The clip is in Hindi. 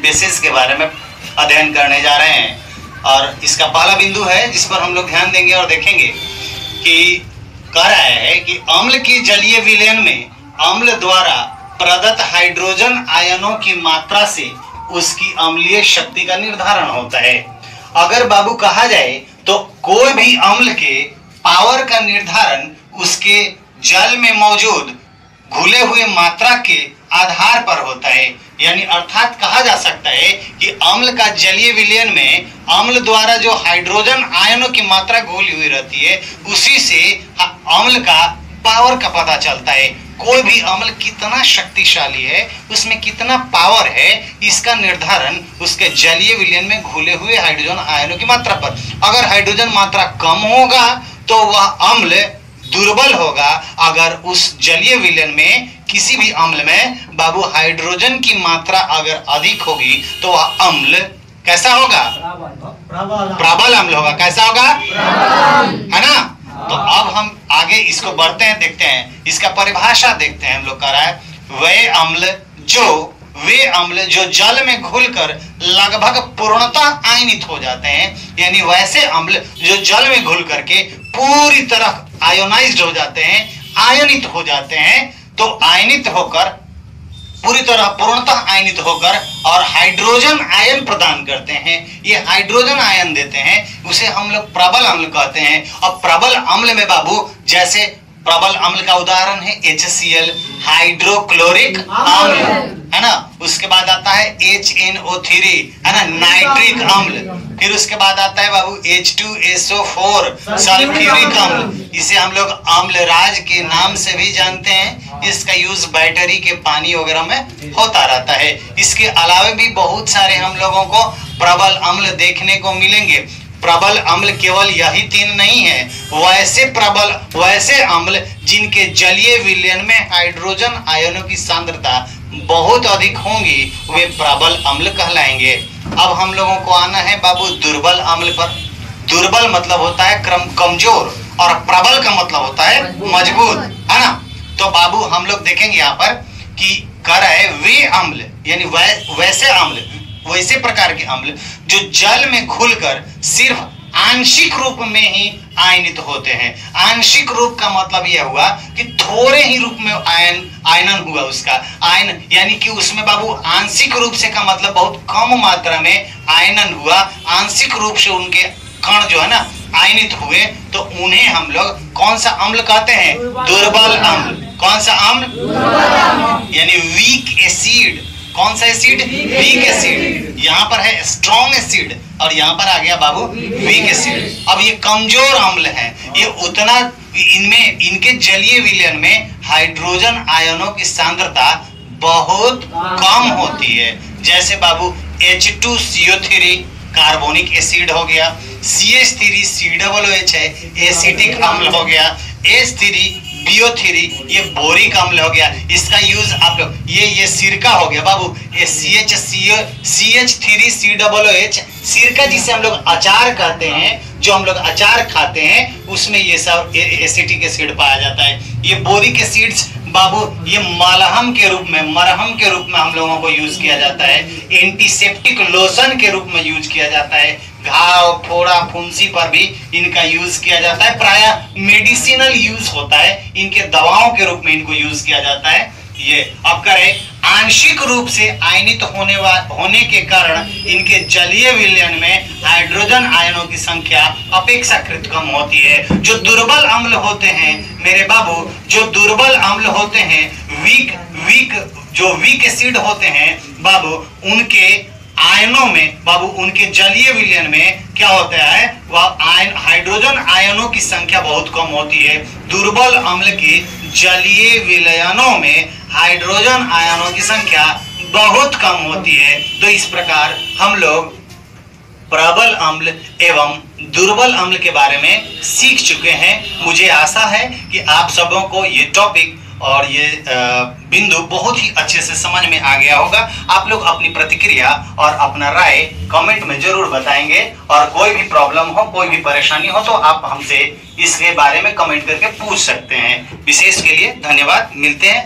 बेसिस के बारे में अध्ययन करने जा रहे हैं। और इसका पहला बिंदु है जिस पर हम लोग ध्यान देंगे और देखेंगे कि कह रहा है कि अम्ल की जलीय विलयन में अम्ल द्वारा प्रदत्त हाइड्रोजन आयनों की मात्रा से उसकी अम्लीय शक्ति का निर्धारण होता है। अगर बाबू कहा जाए तो कोई भी अम्ल के पावर का निर्धारण उसके जल में मौजूद घुले हुए मात्रा के आधार पर होता है। यानी अर्थात कहा जा सकता है कि अम्ल का जलीय विलयन में अम्ल द्वारा जो हाइड्रोजन आयनों की मात्रा घुली हुई रहती है उसी से अम्ल का पावर का पता चलता है। कोई भी अम्ल कितना शक्तिशाली है, उसमें कितना पावर है, इसका निर्धारण उसके जलीय विलयन में घुले हुए हाइड्रोजन आयनों की मात्रा पर। अगर हाइड्रोजन मात्रा कम होगा तो वह अम्ल दुर्बल होगा। अगर उस जलीय विलयन में किसी भी अम्ल में बाबू हाइड्रोजन की मात्रा अगर अधिक होगी तो वह अम्ल कैसा होगा? प्रबल अम्ल होगा। कैसा होगा? है ना? तो अब हम आगे इसको बढ़ते हैं, देखते हैं इसका परिभाषा देखते हैं। हम लोग कह रहा है वे अम्ल जो जल में घुलकर लगभग पूर्णतः आयनित हो जाते हैं। यानी वैसे अम्ल जो जल में घुल करके पूरी तरह आयोनाइज्ड हो जाते हैं, आयनित हो जाते हैं। तो आयनित होकर पूरी तरह पूर्णतः आयनित होकर और हाइड्रोजन आयन प्रदान करते हैं, ये हाइड्रोजन आयन देते हैं, उसे हम लोग प्रबल अम्ल कहते हैं। और प्रबल अम्ल में बाबू जैसे प्रबल अम्ल का उदाहरण है HCl हाइड्रोक्लोरिक अम्ल, है ना। उसके बाद आता है HNO3, है ना, नाइट्रिक अम्ल। फिर उसके बाद आता है बाबू H2SO4 सल्फ्यूरिक अम्ल। इसे हम लोग अम्लराज के नाम से भी जानते हैं। इसका यूज बैटरी के पानी वगैरह में होता रहता है। इसके अलावा भी बहुत सारे हम लोगों को प्रबल अम्ल देखने को मिलेंगे। प्रबल अम्ल केवल यही 3 नहीं है, वैसे अम्ल जिनके जलीय विलयन में हाइड्रोजन आयनों की सांद्रता बहुत अधिक होंगी वे प्रबल अम्ल कहलाएंगे। अब हम लोगों को आना है बाबू दुर्बल अम्ल पर। दुर्बल मतलब होता है कमजोर और प्रबल का मतलब होता है मजबूत, है ना। तो बाबू हम लोग देखेंगे यहाँ पर कि कह रहा है वे अम्ल यानी वैसे प्रकार के अम्ल जो जल में घुलकर सिर्फ आंशिक रूप में ही आयनित होते हैं। आंशिक रूप का मतलब यह हुआ कि थोड़े ही रूप में आयनन हुआ उसका आयन, यानी कि उसमें बाबू आंशिक रूप से का मतलब बहुत कम मात्रा में आयनन हुआ। आंशिक रूप से उनके कण जो है ना आयनित हुए, तो उन्हें हम लोग कौन सा अम्ल कहते हैं? दुर्बल अम्ल। कौन सा अम्ल? यानी वीक एसिड। कौन सा एसिड? Weak acid. यहाँ पर है स्ट्रॉन्ग एसिड और यहाँ पर आ गया बाबू वीक एसिड। अब ये कमजोर अम्ल है, ये उतना इनके जलीय विलयन में हाइड्रोजन आयनों की सांद्रता बहुत कम होती है। जैसे बाबू H2CO3 कार्बोनिक एसिड हो गया, CH3COOH है एसिटिक अम्ल हो गया, H3BO3 ये बोरिक अम्ल हो गया। इसका यूज आप लोग ये सिरका हो गया बाबू, ये CH3COOH सिरका जिसे हम लोग अचार कहते हैं, जो हम लोग अचार खाते हैं उसमें ये सब एसिटिक एसिड पाया जाता है। ये बोरिक एसिड्स बाबू ये मरहम के रूप में हम लोगों को यूज किया जाता है। एंटीसेप्टिक लोशन के रूप में यूज किया जाता है। घाव फोड़ा फुंसी पर भी इनका यूज किया जाता है। प्रायः मेडिसिनल यूज होता है, इनके दवाओं के रूप में इनको यूज किया जाता है। ये अब करें आंशिक रूप से आयनित होने के कारण इनके जलीय विलयन में हाइड्रोजन आयनों की संख्या अपेक्षाकृत कम होती है। जो दुर्बल अम्ल होते हैं मेरे बाबू, जो दुर्बल अम्ल होते हैं, वीक एसिड होते हैं बाबू, उनके आयनों में बाबू उनके जलीय विलयन में क्या होता है? वह हाइड्रोजन आयनों की संख्या बहुत कम होती है। दुर्बल अम्ल के जलीय विलयनों में हाइड्रोजन आयनों की संख्या बहुत कम होती है। तो इस प्रकार हम लोग प्रबल अम्ल एवं दुर्बल अम्ल के बारे में सीख चुके हैं। मुझे आशा है कि आप सबों को ये टॉपिक और ये बिंदु बहुत ही अच्छे से समझ में आ गया होगा। आप लोग अपनी प्रतिक्रिया और अपना राय कमेंट में जरूर बताएंगे, और कोई भी प्रॉब्लम हो, कोई भी परेशानी हो तो आप हमसे इसके बारे में कमेंट करके पूछ सकते हैं। विशेष के लिए धन्यवाद। मिलते हैं।